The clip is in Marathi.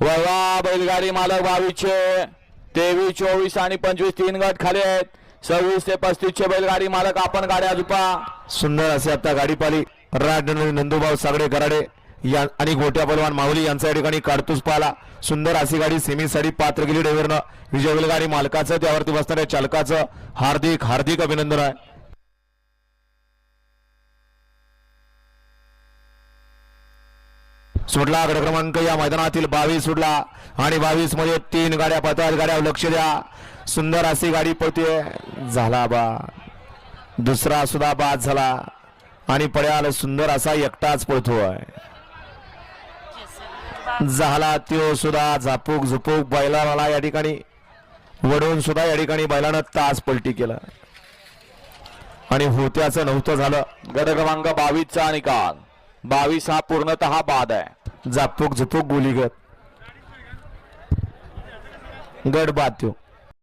वळवा बैलगाडी मालक 22चे 23 24 आणि 25 तीन गट खाली आहेत. 26 ते 35 चे बैलगाडी मालक आपण गाड्या झुपा. सुंदर असे आता गाडी पाली नंदूभाऊ सागडे कराडे आणि गोट्या पलवान माऊली यांचा या ठिकाणी कारतूस पाला. सुंदर अशी गाडी सेमीसाठी पात्र गेली ड्रायव्हरनं. विजय बैलगाडी मालकाचं त्यावरती बसणाऱ्या चालकाचं हार्दिक हार्दिक अभिनंदन आहे. सुटला गट क्रमांक या मैदानातील 22 सुटला आणि 22 मध्ये 3 गाड्या पळतात. गाड्या लक्ष द्या. सुंदर अशी गाडी पळते. झाला बा दुसरा सुद्धा बाद झाला आणि पड्याला सुंदर असा एकटाच पळतोय. झाला त्यो सुद्धा झापूक झुपूक बैलाला या ठिकाणी वडून सुद्धा या ठिकाणी बैलानं तास पलटी केला आणि होत्याचं नव्हतं झालं. गट क्रमांक 22 चा निकाल. 22 हा पूर्णतः बाद आहे. झापूक झुपूक गोलीगत गट बाद त्यो.